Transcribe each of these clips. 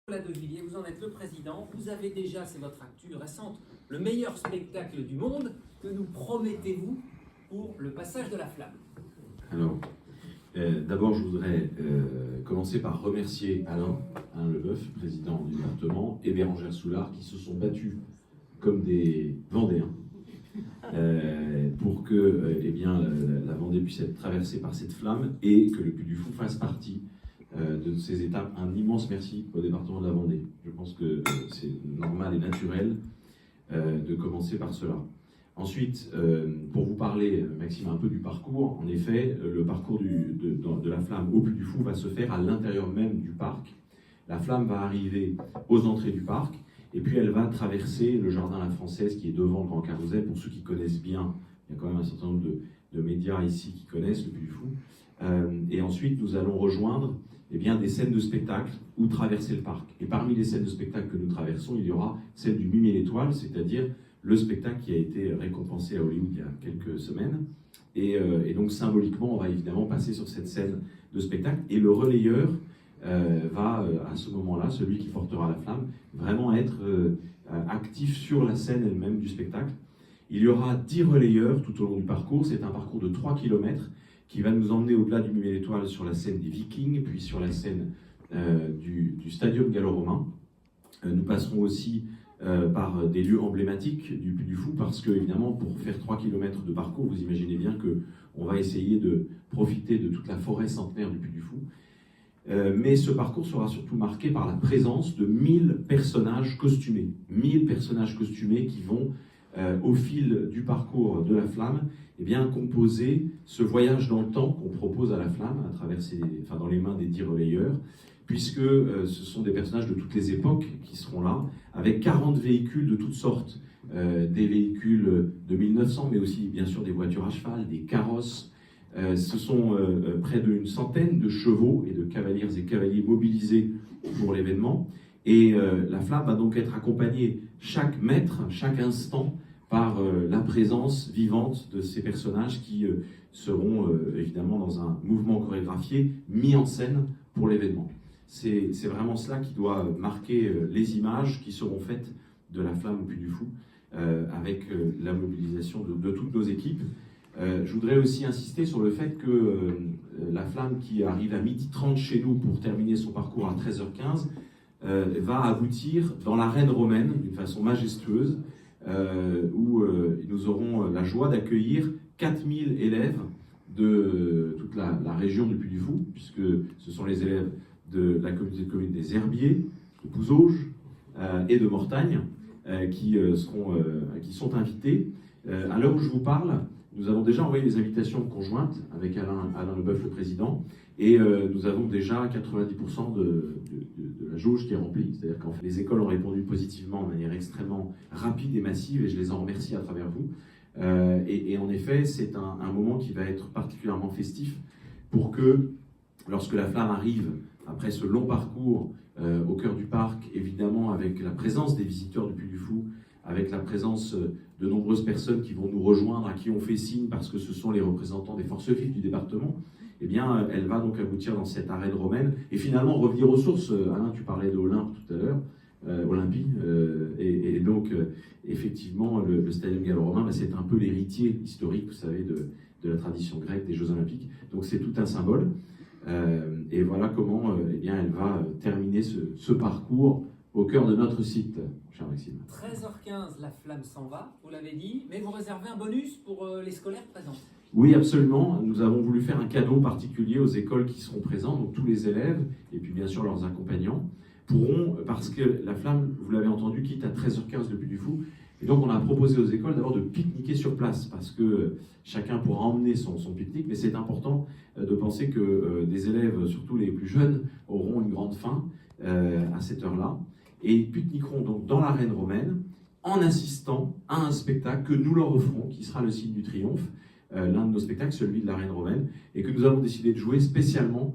De Villiers, vous en êtes le président, vous avez déjà, c'est votre actu récente, le meilleur spectacle du monde. Que nous promettez-vous pour le passage de la flamme? Alors, d'abord je voudrais commencer par remercier Alain Leboeuf, président du département, et Bérangère Soulard, qui se sont battus comme des Vendéens pour que la Vendée puisse être traversée par cette flamme et que le Puy du Fou fasse partie de ces étapes. Un immense merci au département de la Vendée. Je pense que c'est normal et naturel de commencer par cela. Ensuite, pour vous parler, Maxime, un peu du parcours, en effet, le parcours de la flamme au Puy du Fou va se faire à l'intérieur même du parc. La flamme va arriver aux entrées du parc, et puis elle va traverser le jardin La Française qui est devant le Grand Carrousel. Pour ceux qui connaissent bien, il y a quand même un certain nombre de médias ici qui connaissent le Puy du Fou. Et ensuite, nous allons rejoindre des scènes de spectacle ou traverser le parc. Et parmi les scènes de spectacle que nous traversons, il y aura celle du Mime et l'Étoile, c'est-à-dire le spectacle qui a été récompensé à Hollywood il y a quelques semaines. Et donc symboliquement, on va évidemment passer sur cette scène de spectacle. Et le relayeur va, à ce moment-là, celui qui portera la flamme, vraiment être actif sur la scène elle-même du spectacle. Il y aura 10 relayeurs tout au long du parcours. C'est un parcours de 3 km qui va nous emmener au-delà du Mime et l'Étoile sur la scène des Vikings, puis sur la scène du Stadium gallo-romain. Nous passerons aussi par des lieux emblématiques du Puy du Fou, parce que, évidemment, pour faire 3 km de parcours, vous imaginez bien qu'on va essayer de profiter de toute la forêt centenaire du Puy du Fou. Mais ce parcours sera surtout marqué par la présence de 1000 personnages costumés. 1000 personnages costumés qui vont, au fil du parcours de la flamme, composer ce voyage dans le temps qu'on propose à la flamme, à travers dans les mains des 10 relayeurs, puisque ce sont des personnages de toutes les époques qui seront là, avec 40 véhicules de toutes sortes, des véhicules de 1900, mais aussi bien sûr des voitures à cheval, des carrosses. Ce sont près d'une centaine de chevaux et de cavalières et cavaliers mobilisés pour l'événement. Et la flamme va donc être accompagnée chaque mètre, chaque instant, par la présence vivante de ces personnages qui seront évidemment dans un mouvement chorégraphié mis en scène pour l'événement. C'est vraiment cela qui doit marquer les images qui seront faites de la flamme au Puy du Fou avec la mobilisation de toutes nos équipes. Je voudrais aussi insister sur le fait que la flamme qui arrive à 12h30 chez nous pour terminer son parcours à 13h15 va aboutir dans l'arène romaine d'une façon majestueuse, où nous aurons la joie d'accueillir 4000 élèves de toute la région du Puy du Fou, puisque ce sont les élèves de la communauté de communes des Herbiers, de Pouzauges et de Mortagne qui sont invités. À l'heure où je vous parle, nous avons déjà envoyé des invitations conjointes avec Alain Leboeuf, le président, et nous avons déjà 90% de la jauge qui est remplie. C'est-à-dire qu'en fait, les écoles ont répondu positivement de manière extrêmement rapide et massive, et je les en remercie à travers vous. Et en effet, c'est un moment qui va être particulièrement festif pour que, lorsque la flamme arrive, après ce long parcours au cœur du parc, évidemment avec la présence des visiteurs du Puy du Fou, avec la présence de nombreuses personnes qui vont nous rejoindre, à qui on fait signe parce que ce sont les représentants des forces vives du département, elle va donc aboutir dans cette arène romaine et finalement revenir aux sources. Alain, tu parlais d'Olympe tout à l'heure, Olympie, et donc effectivement le Stadium gallo-romain, c'est un peu l'héritier historique, vous savez, de la tradition grecque des Jeux Olympiques, donc c'est tout un symbole. Et voilà comment elle va terminer ce parcours au cœur de notre site, cher Maxime. 13h15, la flamme s'en va, vous l'avez dit, mais vous réservez un bonus pour les scolaires présents. Oui, absolument. Nous avons voulu faire un cadeau particulier aux écoles qui seront présentes, donc tous les élèves, et puis bien sûr leurs accompagnants, pourront, parce que la flamme, vous l'avez entendu, quitte à 13h15 le Puy du Fou, et donc on a proposé aux écoles d'abord de pique-niquer sur place, parce que chacun pourra emmener son pique-nique, mais c'est important de penser que des élèves, surtout les plus jeunes, auront une grande faim à cette heure-là, et ils pique-niqueront donc dans l'arène romaine, en assistant à un spectacle que nous leur offrons, qui sera le Signe du Triomphe, l'un de nos spectacles, celui de l'arène romaine, et que nous avons décidé de jouer spécialement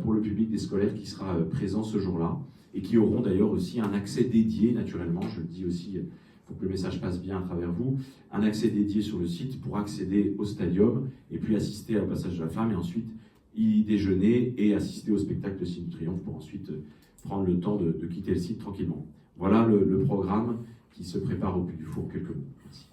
pour le public des scolaires qui sera présent ce jour-là, et qui auront d'ailleurs aussi un accès dédié, naturellement, je le dis aussi pour que le message passe bien à travers vous, un accès dédié sur le site pour accéder au stadium, et puis assister au passage de la flamme, et ensuite y déjeuner et assister au spectacle Signe du Triomphe pour ensuite prendre le temps de quitter le site tranquillement. Voilà le programme qui se prépare au Puy du Four, quelques mots. Merci.